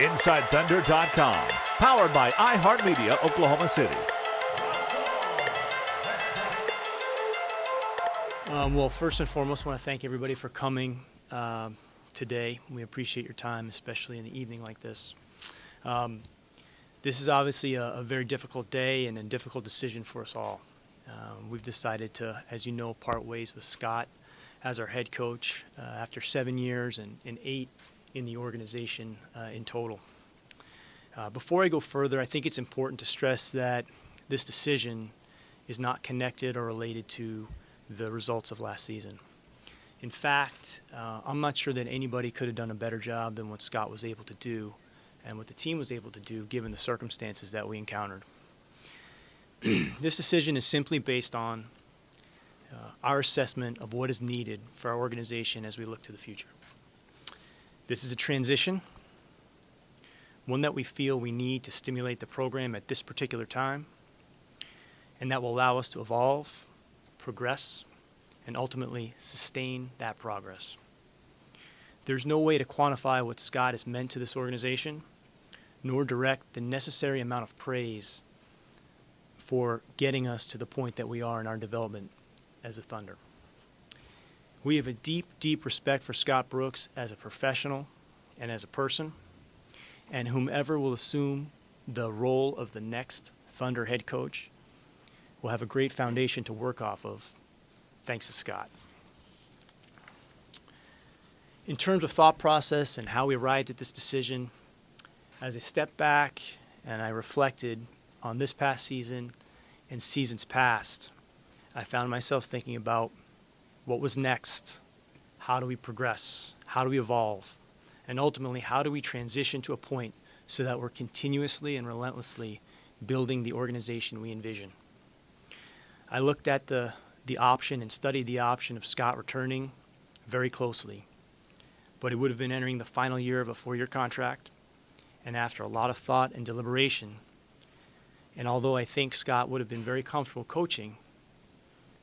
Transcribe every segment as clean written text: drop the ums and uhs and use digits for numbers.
InsideThunder.com, powered by iHeartMedia, Oklahoma City. Well, first and foremost, I want to thank everybody for coming today. We appreciate your time, especially in the evening like this. This is obviously a very difficult day and a difficult decision for us all. We've decided to, as you know, part ways with Scott as our head coach after 7 years and 8 in the organization in total. Before I go further, I think it's important to stress that this decision is not connected or related to the results of last season. In fact, I'm not sure that anybody could have done a better job than what Scott was able to do and what the team was able to do given the circumstances that we encountered. This decision is simply based on our assessment of what is needed for our organization as we look to the future. This is a transition, one that we feel we need to stimulate the program at this particular time, and that will allow us to evolve, progress, and ultimately sustain that progress. There's no way to quantify what Scott has meant to this organization, nor direct the necessary amount of praise for getting us to the point that we are in our development as a Thunder. We have a deep, deep respect for Scott Brooks as a professional and as a person, and whomever will assume the role of the next Thunder head coach will have a great foundation to work off of, thanks to Scott. In terms of thought process and how we arrived at this decision, as I stepped back and I reflected on this past season and seasons past, I found myself thinking about what was next, how do we progress, how do we evolve, and ultimately how do we transition to a point so that we're continuously and relentlessly building the organization we envision. I looked at the option and studied the option of Scott returning very closely, but it would have been entering the final year of a 4-year contract, and after a lot of thought and deliberation, and although I think Scott would have been very comfortable coaching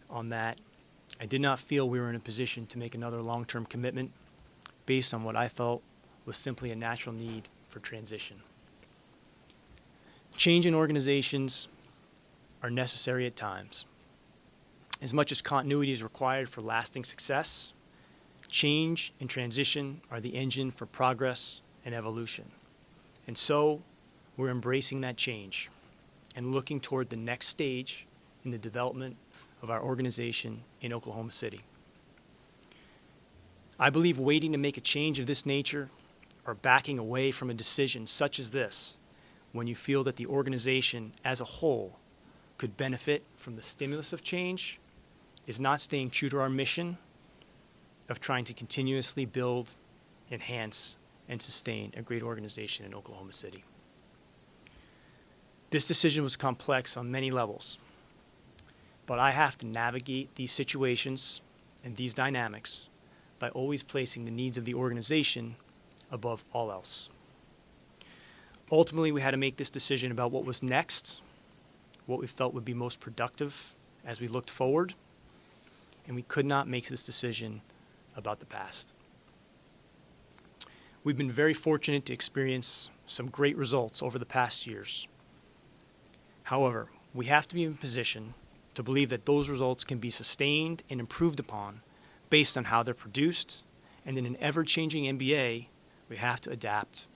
on that, I did not feel we were in a position to make another long-term commitment based on what I felt was simply a natural need for transition. Change in organizations are necessary at times. As much as continuity is required for lasting success, change and transition are the engine for progress and evolution. And so we're embracing that change and looking toward the next stage in the development of our organization in Oklahoma City. I believe waiting to make a change of this nature or backing away from a decision such as this when you feel that the organization as a whole could benefit from the stimulus of change is not staying true to our mission of trying to continuously build, enhance, and sustain a great organization in Oklahoma City. This decision was complex on many levels, but I have to navigate these situations and these dynamics by always placing the needs of the organization above all else. Ultimately, we had to make this decision about what was next, what we felt would be most productive as we looked forward, and we could not make this decision about the past. We've been very fortunate to experience some great results over the past years. However, we have to be in a position to believe that those results can be sustained and improved upon based on how they're produced, and in an ever-changing NBA, we have to adapt,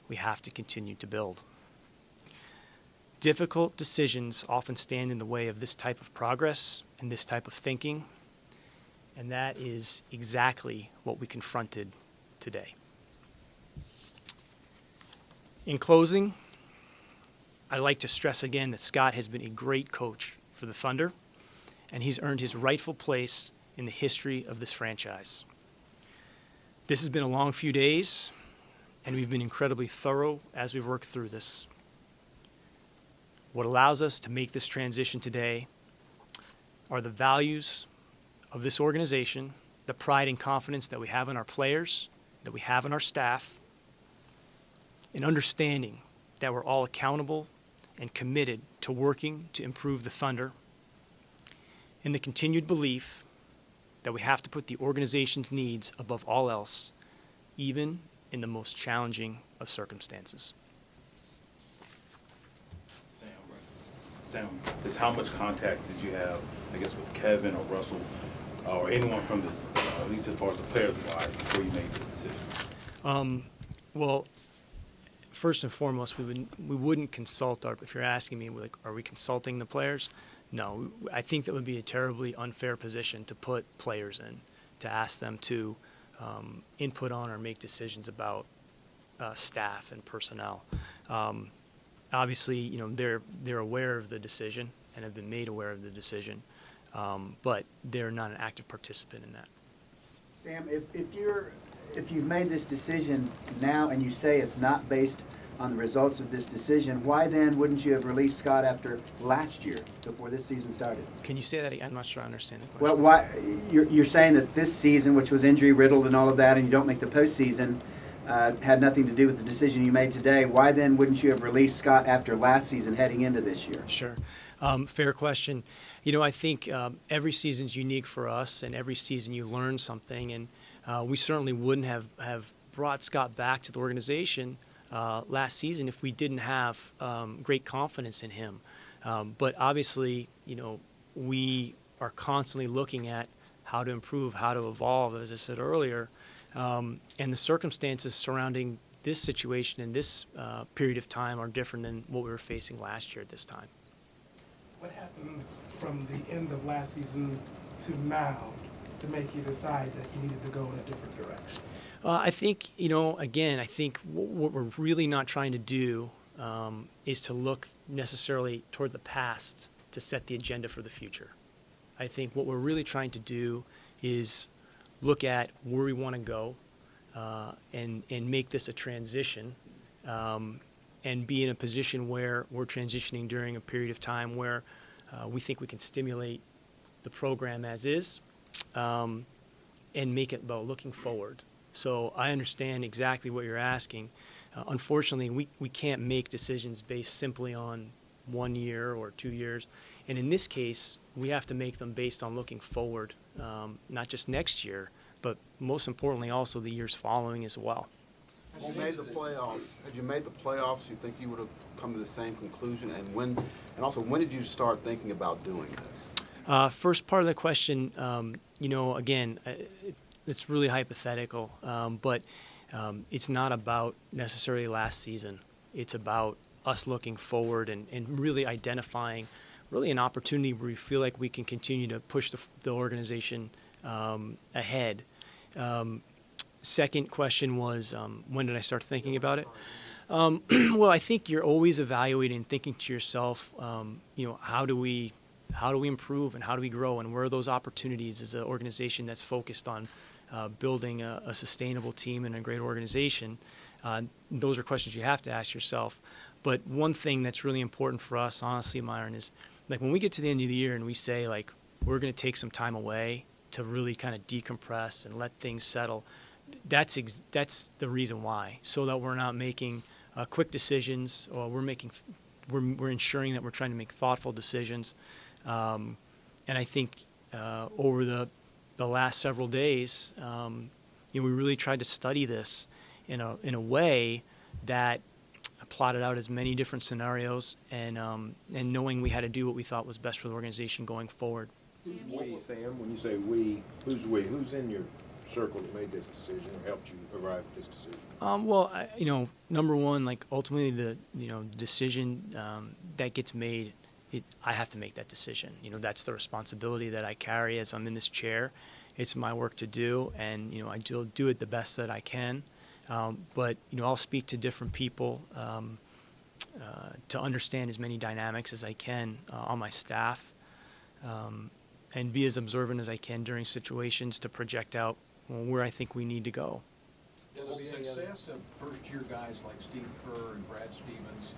we have to continue to build. Difficult decisions often stand in the way of this type of progress and this type of thinking, and that is exactly what we confronted today. In closing, I'd like to stress again that Scott has been a great coach for the Thunder, and he's earned his rightful place in the history of this franchise. This has been a long few days, and we've been incredibly thorough as we've worked through this. What allows us to make this transition today are the values of this organization, the pride and confidence that we have in our players, that we have in our staff, and understanding that we're all accountable and committed to working to improve the Thunder, and the continued belief that we have to put the organization's needs above all else, even in the most challenging of circumstances. Sam, is how much contact did you have, I guess, with Kevin or Russell or anyone from the, at least as far as the players wise, before you made this decision? Well, first and foremost, we wouldn't consult our. If you're asking me, like, are we consulting the players? No, I think that would be a terribly unfair position to put players in, to ask them to input on or make decisions about staff and personnel. Obviously, you know, they're aware of the decision and have been made aware of the decision, but they're not an active participant in that. Sam, if you've made this decision now and you say it's not based on the results of this decision, why then wouldn't you have released Scott after last year, before this season started? Can you say that again? I'm not sure I understand the question. Well, why you're saying that this season, which was injury riddled and all of that, and you don't make the postseason, had nothing to do with the decision you made today. Why then wouldn't you have released Scott after last season heading into this year? Sure. Fair question. You know, I think every season's unique for us, and every season you learn something, and we certainly wouldn't have brought Scott back to the organization last season if we didn't have great confidence in him. But obviously, you know, we are constantly looking at how to improve, how to evolve, as I said earlier. And the circumstances surrounding this situation and this period of time are different than what we were facing last year at this time. What happened from the end of last season to now to make you decide that you needed to go in a different direction? I think, you know, again, I think what we're really not trying to do is to look necessarily toward the past to set the agenda for the future. I think what we're really trying to do is look at where we want to go and make this a transition and be in a position where we're transitioning during a period of time where we think we can stimulate the program as is and make it about looking forward. So I understand exactly what you're asking. Unfortunately, we can't make decisions based simply on 1 year or 2 years. And in this case, we have to make them based on looking forward, not just next year, but most importantly also the years following as well. Had you made the playoffs, you think you would have come to the same conclusion? And also, when did you start thinking about doing this? First part of the question, you know, again, it's really hypothetical, but it's not about necessarily last season. It's about us looking forward and really identifying really an opportunity where we feel like we can continue to push the organization ahead. Second question was, when did I start thinking about it? Well, I think you're always evaluating and thinking to yourself, you know, how do we improve and how do we grow, and where are those opportunities as an organization that's focused on building a sustainable team and a great organization. Those are questions you have to ask yourself. But one thing that's really important for us, honestly, Myron, is like when we get to the end of the year and we say like we're going to take some time away to really kind of decompress and let things settle, that's the reason why, so that we're not making quick decisions, or we're ensuring that we're trying to make thoughtful decisions. And I think over the last several days, you know, we really tried to study this in a way that plotted out as many different scenarios, and knowing we had to do what we thought was best for the organization going forward. Who's we, Sam? When you say we, who's we? Who's in your circle that made this decision or helped you arrive at this decision? Well, you know, number one, like ultimately the decision that gets made, I have to make that decision. You know, that's the responsibility that I carry as I'm in this chair. It's my work to do, and you know, I do it the best that I can. But you know, I'll speak to different people to understand as many dynamics as I can on my staff, and be as observant as I can during situations to project out where I think we need to go. Does the success of first-year guys like Steve Kerr and Brad Stevens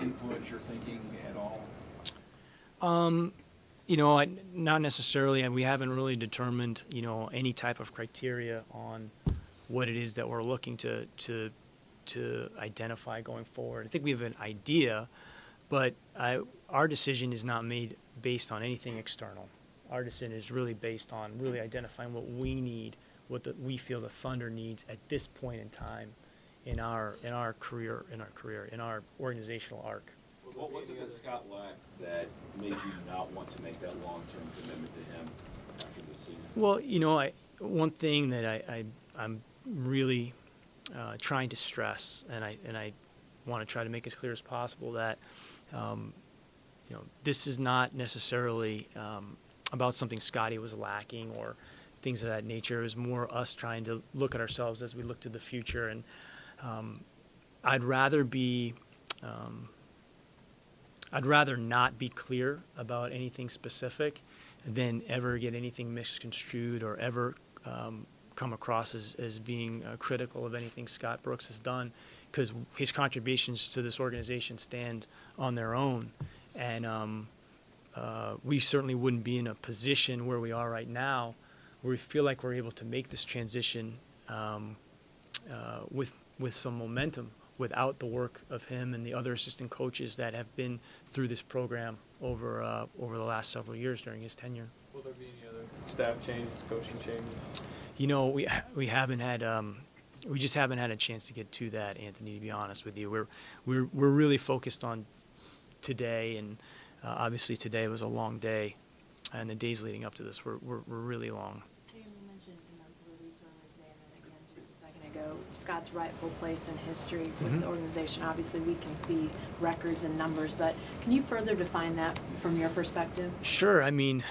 influence your thinking at all? You know, not necessarily. We haven't really determined, you know, any type of criteria on what it is that we're looking to identify going forward. I think we have an idea, but our decision is not made based on anything external. Our decision is really based on really identifying what we need, we feel the Thunder needs at this point in time in our organizational arc. What was it that Scott lacked that made you not want to make that long-term commitment to him after this season? Well, one thing that I'm really trying to stress, and I want to try to make as clear as possible that this is not necessarily about something Scotty was lacking or things of that nature. It was more us trying to look at ourselves as we look to the future, and I'd rather not be clear about anything specific than ever get anything misconstrued or ever come across as being critical of anything Scott Brooks has done, because his contributions to this organization stand on their own. And we certainly wouldn't be in a position where we are right now, where we feel like we're able to make this transition with some momentum without the work of him and the other assistant coaches that have been through this program over the last several years during his tenure. Will there be any other staff changes, coaching changes? We haven't had we just haven't had a chance to get to that, Anthony. To be honest with you, we're really focused on today, and obviously today was a long day, and the days leading up to this were really long. You mentioned in the release earlier today, and then again just a second ago, Scott's rightful place in history with the organization. Obviously, we can see records and numbers, but can you further define that from your perspective? Sure. I mean,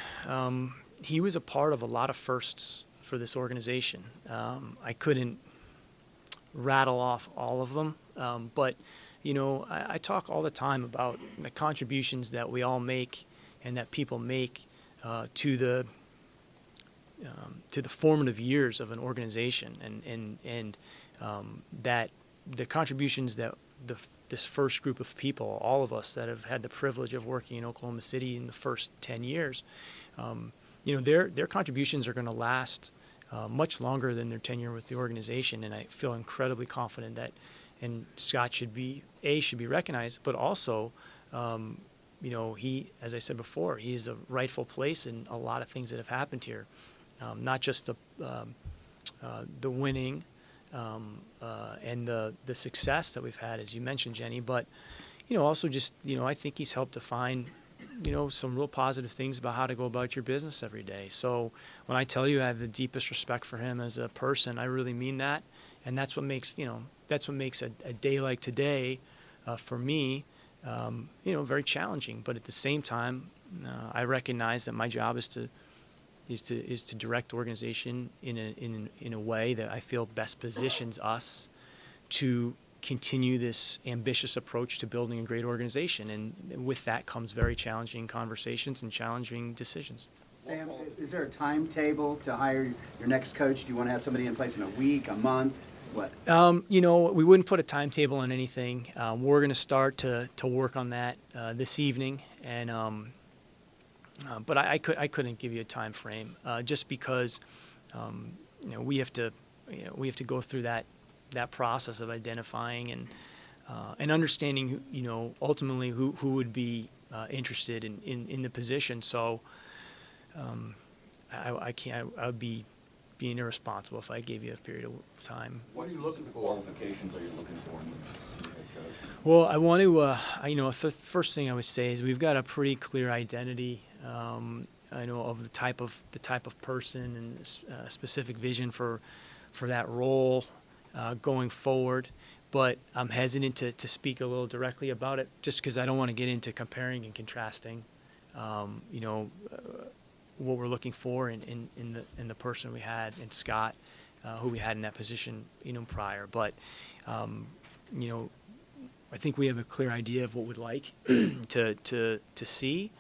he was a part of a lot of firsts for this organization. I couldn't rattle off all of them, but I talk all the time about the contributions that we all make and that people make to the formative years of an organization, and that the contributions that this first group of people, all of us that have had the privilege of working in Oklahoma City in the first 10 years, their contributions are going to last much longer than their tenure with the organization, and I feel incredibly confident that, and Scott should be recognized, but also, he, as I said before, he is a rightful place in a lot of things that have happened here, not just the winning and the success that we've had, as you mentioned, Jenny, but also just I think he's helped define some real positive things about how to go about your business every day. So when I tell you I have the deepest respect for him as a person, I really mean that, and that's what makes a day like today for me very challenging. But at the same time, I recognize that my job is to direct the organization in a way that I feel best positions us to continue this ambitious approach to building a great organization, and with that comes very challenging conversations and challenging decisions. Sam, is there a timetable to hire your next coach? Do you want to have somebody in place in a week, a month? What? We wouldn't put a timetable on anything. We're going to start to work on that this evening, and but I couldn't give you a time frame just because we have to go through that process of identifying and understanding ultimately who would be interested in the position. So I would be being irresponsible if I gave you a period of time. What are you looking for? Qualifications are you looking for in the head coach? Well, I want to. First thing I would say is we've got a pretty clear identity. Of the type of person and a specific vision for that role going forward. But I'm hesitant to speak a little directly about it, just because I don't want to get into comparing and contrasting. What we're looking for in the person we had in Scott, who we had in that position, prior. But I think we have a clear idea of what we'd like to see,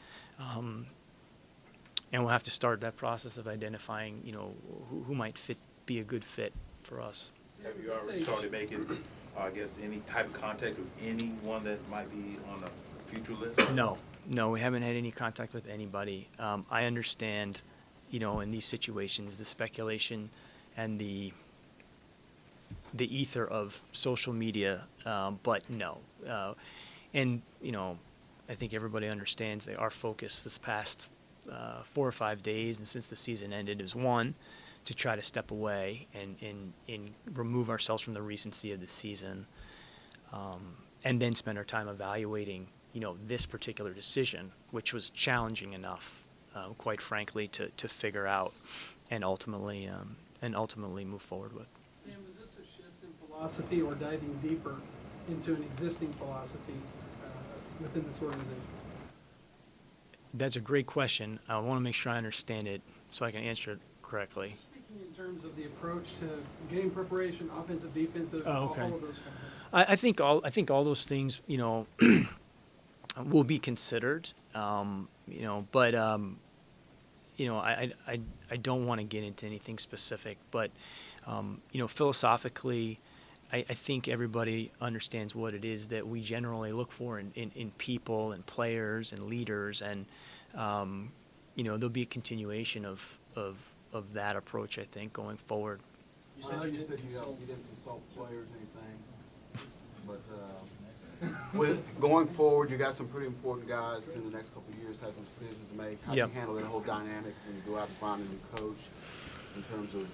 and we'll have to start that process of identifying, who might be a good fit for us. Have you already started making, any type of contact with anyone that might be on a future list? No, we haven't had any contact with anybody. I understand, in these situations, the speculation and the ether of social media, but no. And, I think everybody understands that our focus this past 4 or 5 days and since the season ended is, one, to try to step away and remove ourselves from the recency of the season, and then spend our time evaluating, this particular decision, which was challenging enough, quite frankly, to figure out and ultimately move forward with. Sam, is this a shift in philosophy or diving deeper into an existing philosophy within this organization? That's a great question. I want to make sure I understand it so I can answer it correctly. Speaking in terms of the approach to game preparation, offensive, defensive, Oh, okay. all of those kind of things. I think all those things, will be considered, but I don't want to get into anything specific, but philosophically, I think everybody understands what it is that we generally look for in people and players and leaders, and there'll be a continuation of that approach, I think, going forward. I know you said you didn't consult players or anything, but going forward, you got some pretty important guys in the next couple of years having decisions to make. How do you handle that whole dynamic when you go out and find a new coach in terms of,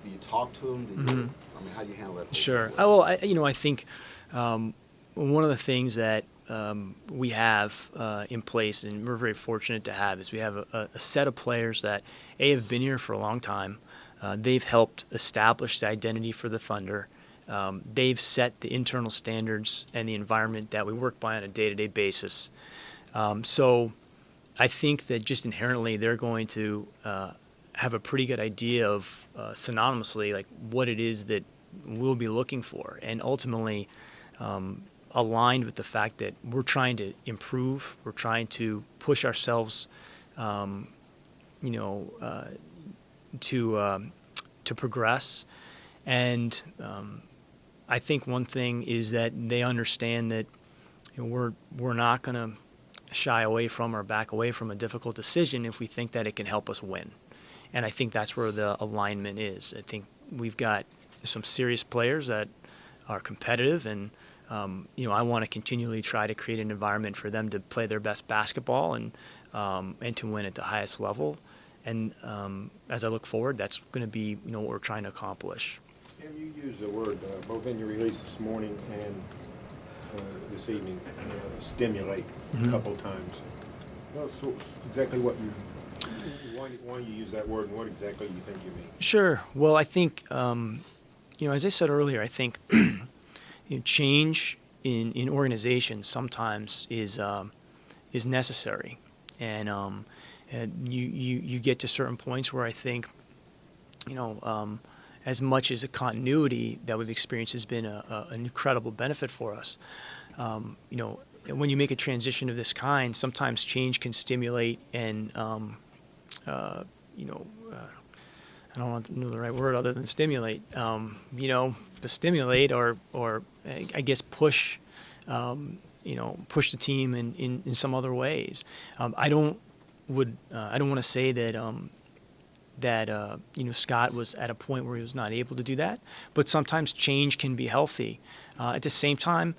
do you talk to them? How do you handle that? Sure. I think one of the things that we have in place, and we're very fortunate to have, is we have a set of players that have been here for a long time. They've helped establish the identity for the Thunder. They've set the internal standards and the environment that we work by on a day-to-day basis. So I think that just inherently they're going to have a pretty good idea of synonymously like what it is that we'll be looking for, and ultimately aligned with the fact that we're trying to improve, we're trying to push ourselves, to progress, and I think one thing is that they understand that we're not going to shy away from or back away from a difficult decision if we think that it can help us win. And I think that's where the alignment is. I think we've got some serious players that are competitive, and I want to continually try to create an environment for them to play their best basketball and to win at the highest level. And as I look forward, that's going to be what we're trying to accomplish. Sam, you used the word both in your release this morning and this evening, stimulate a couple times. Well, so exactly what why you use that word, and what exactly you think you mean? Sure. Well, I think as I said earlier, I think change in organizations sometimes is necessary, and you get to certain points where I think as much as the continuity that we've experienced has been an incredible benefit for us. When you make a transition of this kind, sometimes change can stimulate and I don't want to know the right word other than stimulate. But stimulate or I guess push the team in some other ways. I don't want to say that Scott was at a point where he was not able to do that, but sometimes change can be healthy. At the same time,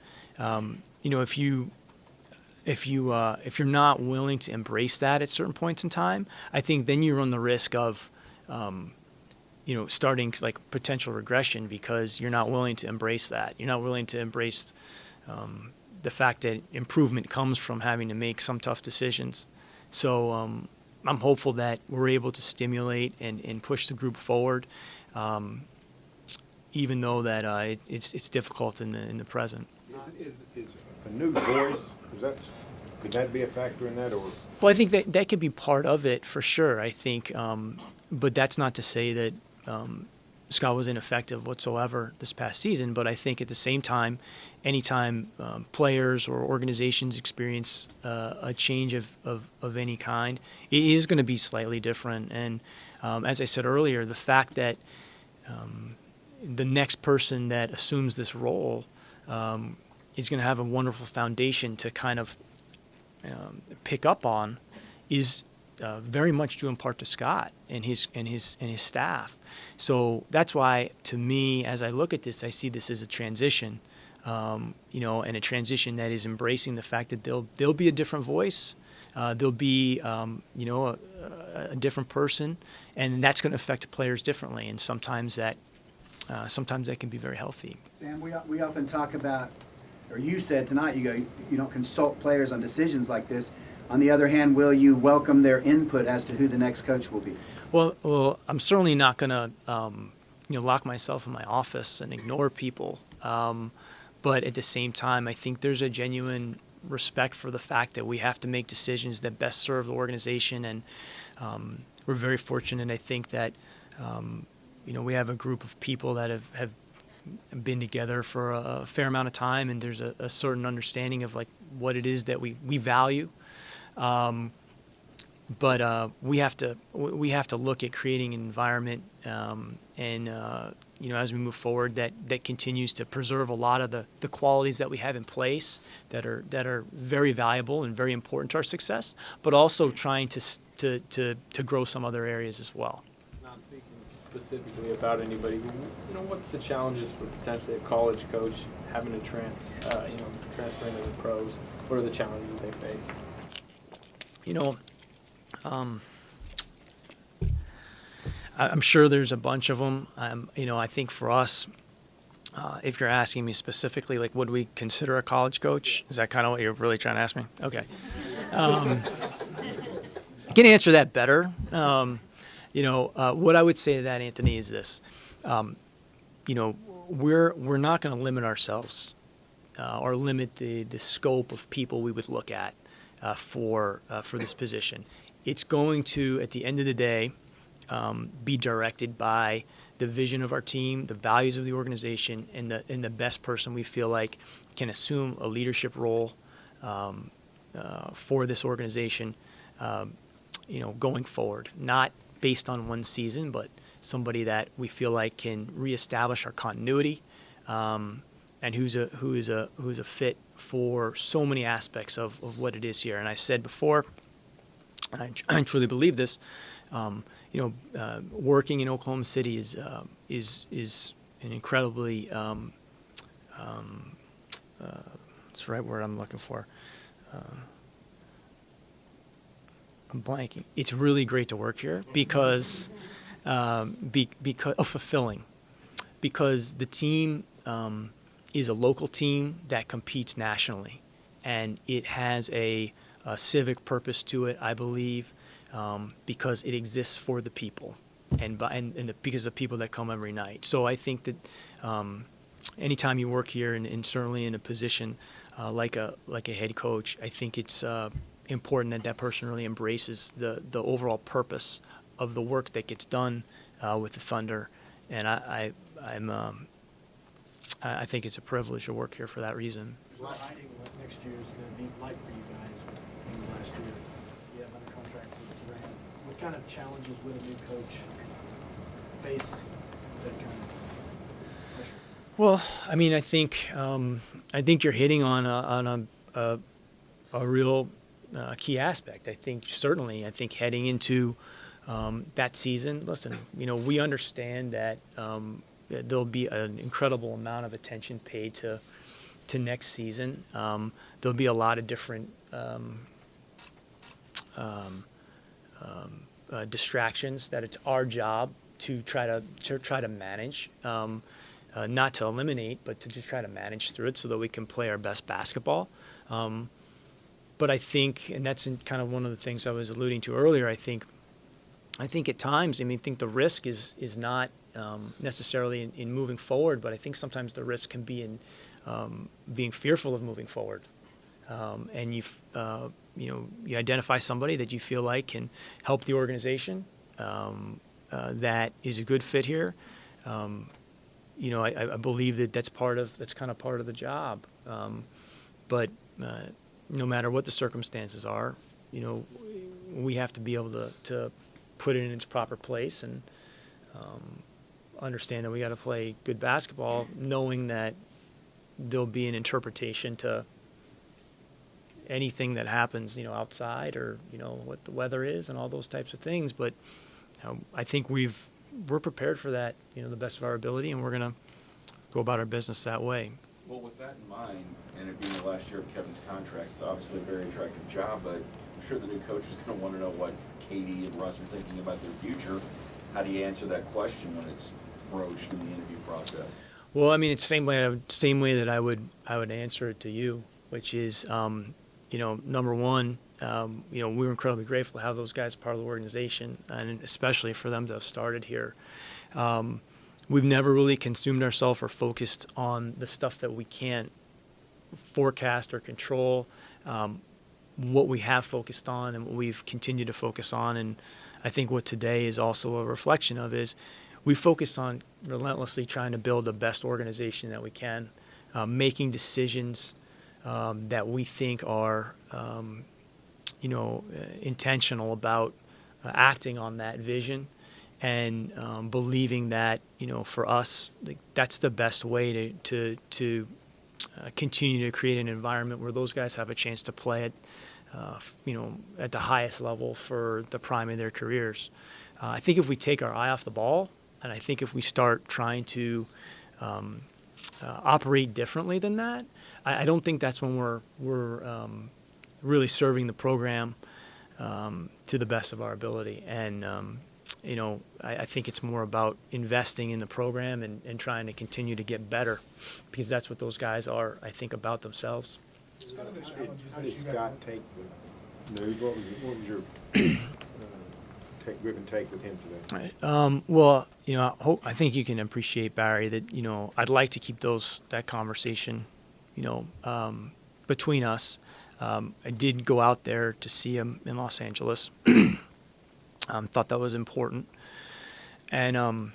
if you're not willing to embrace that at certain points in time, I think then you run the risk of starting like potential regression, because you're not willing to embrace that. You're not willing to embrace the fact that improvement comes from having to make some tough decisions. So I'm hopeful that we're able to stimulate and push the group forward, even though that it's difficult in the present. Is a new voice, could that be a factor in that, or? Well, I think that could be part of it for sure. I think, but that's not to say that Scott was ineffective whatsoever this past season. But I think at the same time, anytime players or organizations experience a change of any kind, it is going to be slightly different. And as I said earlier, the fact that the next person that assumes this role is going to have a wonderful foundation to kind of pick up on is very much due in part to Scott and his staff. So that's why, to me, as I look at this, I see this as a transition, and a transition that is embracing the fact that there'll be a different voice, there'll be, a different person, and that's going to affect players differently. And sometimes that can be very healthy. Sam, we often talk about, or you said tonight, you don't consult players on decisions like this. On the other hand, will you welcome their input as to who the next coach will be? Well, I'm certainly not going to, lock myself in my office and ignore people. But at the same time, I think there's a genuine respect for the fact that we have to make decisions that best serve the organization. And we're very fortunate, I think, that, we have a group of people that have been together for a fair amount of time, and there's a certain understanding of like what it is that we value. But we have to look at creating an environment, as we move forward, that continues to preserve a lot of the qualities that we have in place that are very valuable and very important to our success, but also trying to grow some other areas as well. Not speaking specifically about anybody, but what's the challenges for potentially a college coach having to transfer into the pros? What are the challenges they face? I'm sure there's a bunch of them. I think for us, if you're asking me specifically, like, would we consider a college coach? Is that kind of what you're really trying to ask me? Okay. I can answer that better. What I would say to that, Anthony, is this. We're not going to limit ourselves or limit the scope of people we would look at for this position. It's going to, at the end of the day, be directed by the vision of our team, the values of the organization, and the best person we feel like can assume a leadership role for this organization, going forward. Not based on one season, but somebody that we feel like can reestablish our continuity, and who's a fit for so many aspects of what it is here. And I said before, I truly believe this. Working in Oklahoma City is an incredibly what's the right word I'm looking for? I'm blanking. It's really great to work here because fulfilling, because the team is a local team that competes nationally, and it has a civic purpose to it, I believe. Because it exists for the people and because of the people that come every night. So I think that anytime you work here and certainly in a position like a head coach, I think it's important that person really embraces the overall purpose of the work that gets done with the Thunder. And I think it's a privilege to work here for that reason. What next year is going to be like for you guys in the last year? You have under contract with Durant. What kind of challenges will a new coach face? That kind of pressure? Well, I think you're hitting on a real key aspect. I think heading into that season, listen, we understand that there'll be an incredible amount of attention paid to next season. There'll be a lot of different distractions that it's our job to try to manage, not to eliminate, but to just try to manage through it so that we can play our best basketball. But I think, and that's kind of one of the things I was alluding to earlier, I think at times, I think the risk is not necessarily in moving forward, but I think sometimes the risk can be in being fearful of moving forward. And you identify somebody that you feel like can help the organization, that is a good fit here. I believe that's kind of part of the job. But no matter what the circumstances are, we have to be able to put it in its proper place and understand that we got to play good basketball, knowing that there'll be an interpretation to anything that happens, outside or, what the weather is and all those types of things. But I think we're prepared for that, the best of our ability, and we're going to go about our business that way. Well, with that in mind, and it being the last year of Kevin's contract, it's obviously a very attractive job, but I'm sure the new coach is going to want to know what Katie and Russ are thinking about their future. How do you answer that question when it's broached in the interview process? Well, I mean, it's the same way that I would answer it to you, which is, number one, we were incredibly grateful to have those guys part of the organization, and especially for them to have started here. We've never really consumed ourselves or focused on the stuff that we can't forecast or control. What we have focused on and what we've continued to focus on, and I think what today is also a reflection of, is we focus on relentlessly trying to build the best organization that we can, making decisions that we think are, intentional about acting on that vision, and believing that, for us, that's the best way to continue to create an environment where those guys have a chance to play at the highest level for the prime of their careers. I think if we take our eye off the ball, and I think if we start trying to operate differently than that, I don't think that's when we're really serving the program to the best of our ability. And I think it's more about investing in the program and trying to continue to get better, because that's what those guys are, I think, about themselves. How did Scott take the news? What was your give and take with him today? Well, I think you can appreciate, Barry, that I'd like to keep that conversation, between us. I did go out there to see him in Los Angeles. Thought that was important, and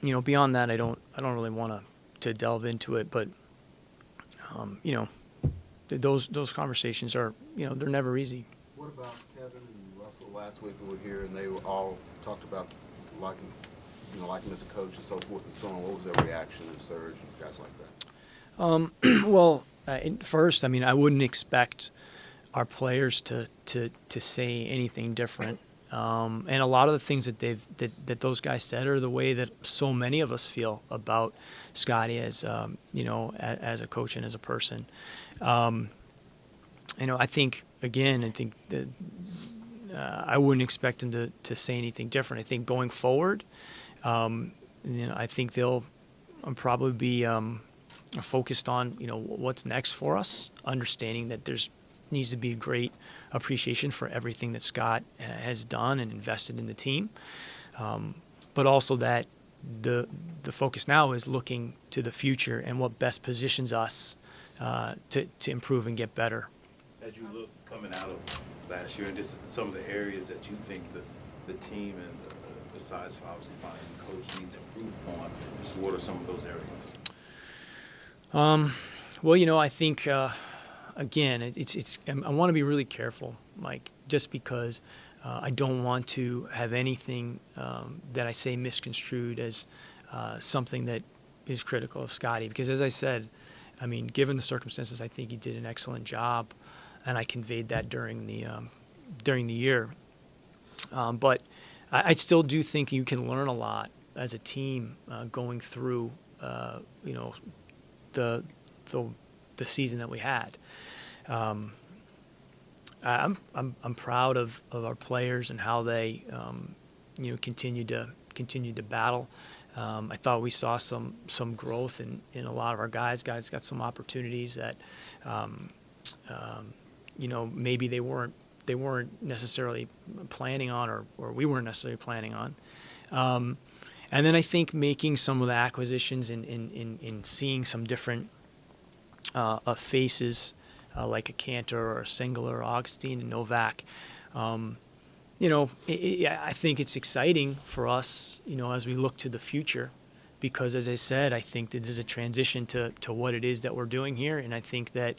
beyond that, I don't really want to delve into it. But those conversations are, they're never easy. What about Kevin and Russell? Last week we were here and they were all talked about liking him as a coach and so forth and so on. What was their reaction and surge and guys like that? Well, first, I wouldn't expect our players to say anything different. And a lot of the things that those guys said are the way that so many of us feel about Scotty as as a coach and as a person. I think that I wouldn't expect him to say anything different. I think going forward, I think they'll probably be focused on what's next for us, understanding that there's needs to be a great appreciation for everything that Scott has done and invested in the team, but also that the focus now is looking to the future and what best positions us to improve and get better. As you look coming out of last year and just some of the areas that you think the team and besides obviously finding a coach needs to improve on, just what are some of those areas? Well, I think again, I want to be really careful, Mike, just because I don't want to have anything that I say misconstrued as something that is critical of Scotty. Because as I said, given the circumstances, I think he did an excellent job, and I conveyed that during the year. But I still do think you can learn a lot as a team going through, the season that we had. I'm proud of our players and how they continued to battle. I thought we saw some growth in a lot of our guys. Guys got some opportunities that maybe they weren't necessarily planning on, or we weren't necessarily planning on. And then I think making some of the acquisitions and seeing some different faces like a Cantor or a Singler or Augustine and Novak. I think it's exciting for us, as we look to the future, because as I said, I think that there's a transition to what it is that we're doing here, and I think that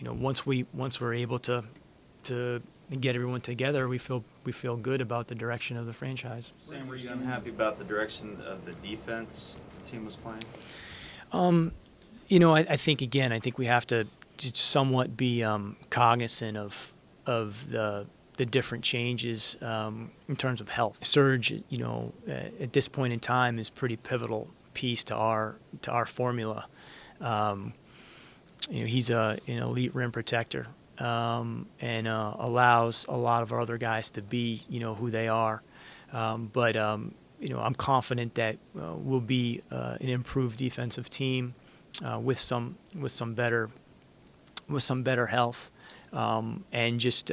once we're able to get everyone together, we feel good about the direction of the franchise. Sam, were you unhappy about the direction of the defense the team was playing? I think we have to somewhat be cognizant of the different changes in terms of health. Serge, at this point in time, is pretty pivotal piece to our formula. He's an elite rim protector. and allows a lot of our other guys to be, who they are. But I'm confident that we'll be an improved defensive team with some better health and just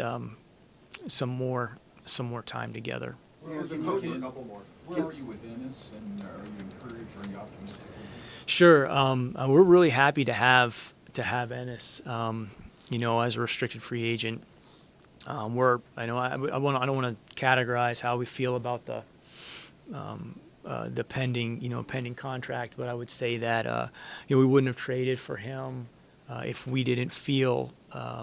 some more time together. Where are you with Ennis, and are you encouraged, are you optimistic? Sure. We're really happy to have Ennis, as a restricted free agent. I don't want to categorize how we feel about the pending contract, but I would say that we wouldn't have traded for him if we didn't feel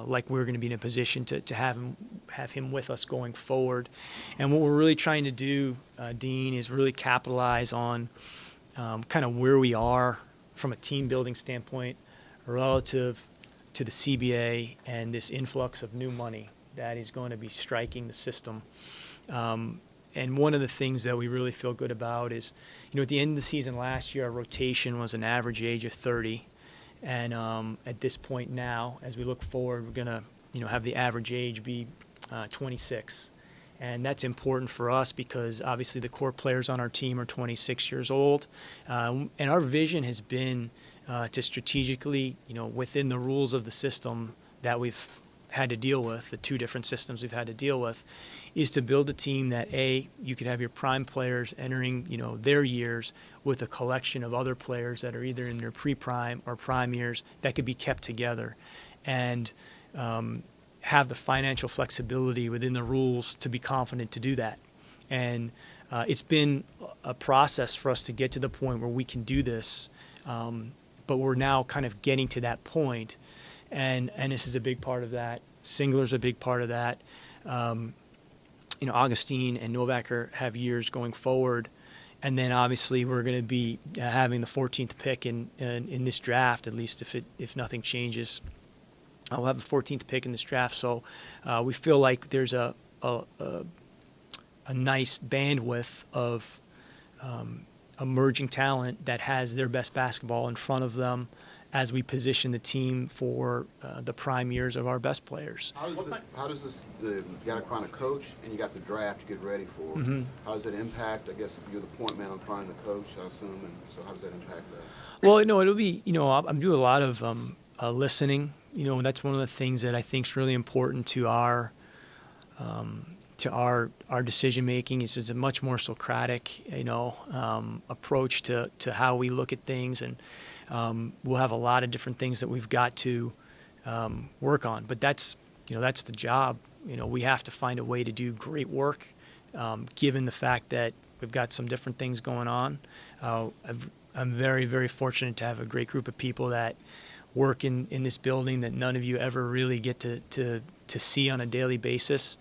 like we were going to be in a position to have him with us going forward. And what we're really trying to do, Dean, is really capitalize on kind of where we are from a team building standpoint relative to the CBA and this influx of new money that is going to be striking the system. And one of the things that we really feel good about is, at the end of the season last year, our rotation was an average age of 30. And at this point now, as we look forward, we're going to, have the average age be 26. And that's important for us because obviously the core players on our team are 26 years old. And our vision has been to strategically, within the rules of the system that we've had to deal with, the two different systems we've had to deal with, is to build a team that, you could have your prime players entering, their years with a collection of other players that are either in their pre-prime or prime years that could be kept together. And have the financial flexibility within the rules to be confident to do that. And it's been a process for us to get to the point where we can do this, but we're now kind of getting to that point, and this is a big part of that. Singler's a big part of that. Augustine and Novaker have years going forward, and then obviously we're going to be having the 14th pick in this draft, at least if nothing changes. We'll have the 14th pick in this draft, so we feel like there's a nice bandwidth of emerging talent that has their best basketball in front of them as we position the team for the prime years of our best players. How does this, you got to find a coach and you got the draft to get ready for. Mm-hmm. How does that impact, I guess you're the point man on finding the coach, I assume, and so how does that impact that? Well, it'll be, I'm doing a lot of listening. That's one of the things that I think is really important to our decision making. Is a much more Socratic, approach to how we look at things, and we'll have a lot of different things that we've got to work on. But that's the job. We have to find a way to do great work, given the fact that we've got some different things going on. I'm very, very fortunate to have a great group of people that work in this building that none of you ever really get to see on a daily basis.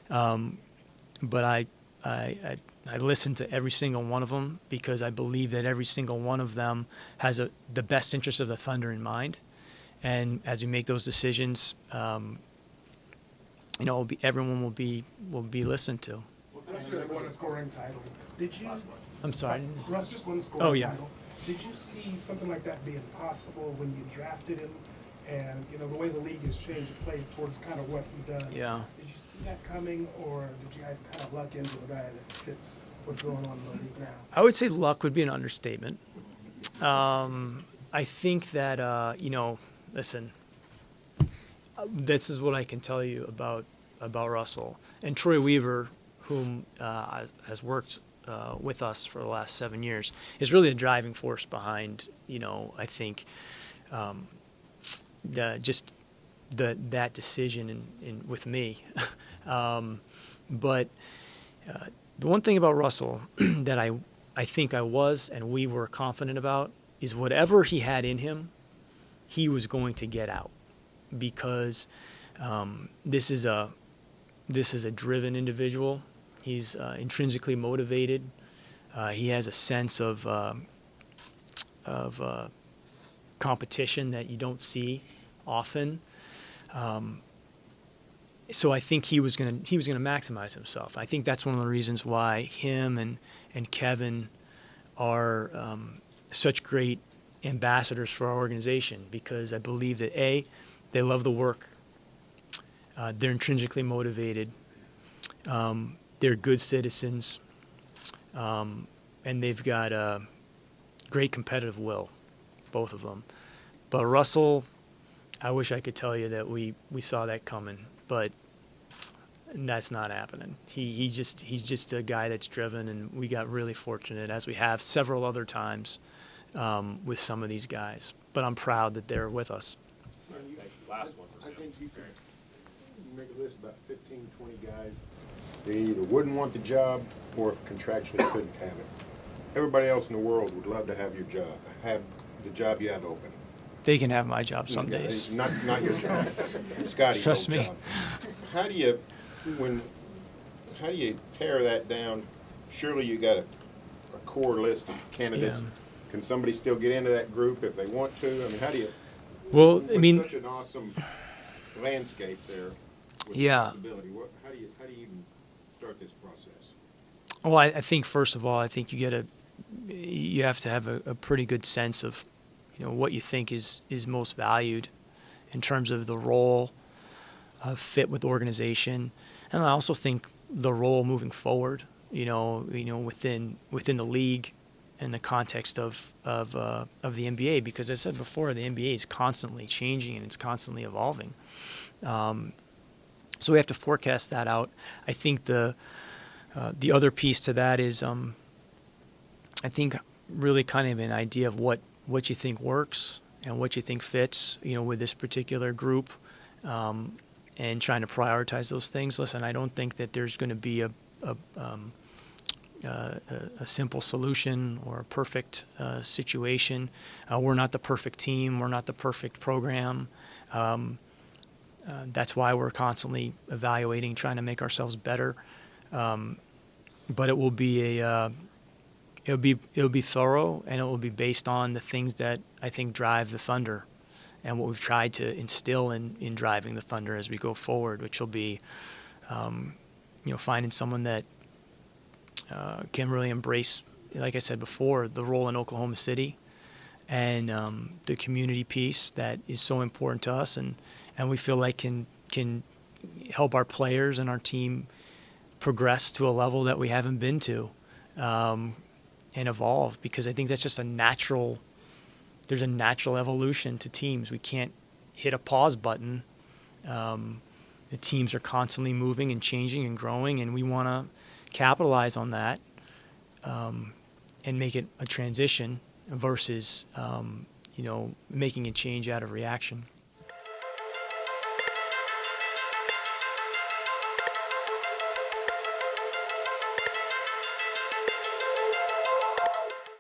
But I listen to every single one of them because I believe that every single one of them has the best interest of the Thunder in mind. And as we make those decisions, everyone will be listened to. Russ just won a scoring title. Did you? I'm sorry. Russ just won a scoring yeah. title. Did you see something like that being possible when you drafted him? And, the way the league has changed, it plays towards kind of what he does. Yeah. Did you see that coming, or did you guys kind of luck into a guy that fits what's going on in the league now? I would say luck would be an understatement. I think that, listen, this is what I can tell you about Russell. And Troy Weaver, whom has worked with us for the last 7 years, is really a driving force behind, I think, that decision with me. But the one thing about Russell that I think I was and we were confident about is whatever he had in him, he was going to get out, because this is a driven individual. He's intrinsically motivated. He has a sense of competition that you don't see often. So I think he was gonna maximize himself. I think that's one of the reasons why him and Kevin are such great ambassadors for our organization, because I believe that they love the work. They're intrinsically motivated. They're good citizens, and they've got a great competitive will, both of them. But Russell, I wish I could tell you that we saw that coming, but that's not happening. He's just a guy that's driven, and we got really fortunate, as we have several other times with some of these guys. But I'm proud that they're with us. Last one. I think you can make a list about 15, 20 guys. They either wouldn't want the job or if contractually couldn't have it. Everybody else in the world would love to have your job, have the job you have open. They can have my job some days. Not your job. Scotty's Trust old me. job. How do you pare that down? Surely you got a core list of candidates. Yeah. Can somebody still get into that group if they want to? I mean, how do you? Well, with I mean, such an awesome landscape there. With Yeah. possibility, how do you even start this process? Well, I think first of all, I think you have to have a pretty good sense of, what you think is most valued in terms of the role, fit with the organization, and I also think the role moving forward. Within the league, in the context of the NBA, because as I said before, the NBA is constantly changing and it's constantly evolving. So we have to forecast that out. I think the other piece to that is, I think really kind of an idea of what you think works and what you think fits, with this particular group, and trying to prioritize those things. Listen, I don't think that there's going to be a simple solution or a perfect situation. We're not the perfect team. We're not the perfect program. That's why we're constantly evaluating, trying to make ourselves better. But it will be it'll be thorough, and it will be based on the things that I think drive the Thunder, and what we've tried to instill in driving the Thunder as we go forward, which will be, finding someone that can really embrace, like I said before, the role in Oklahoma City, and the community piece that is so important to us, and we feel like can help our players and our team progress to a level that we haven't been to, and evolve, because I think that's just there's a natural evolution to teams. We can't hit a pause button. The teams are constantly moving and changing and growing, and we want to capitalize on that, and make it a transition versus, making a change out of reaction.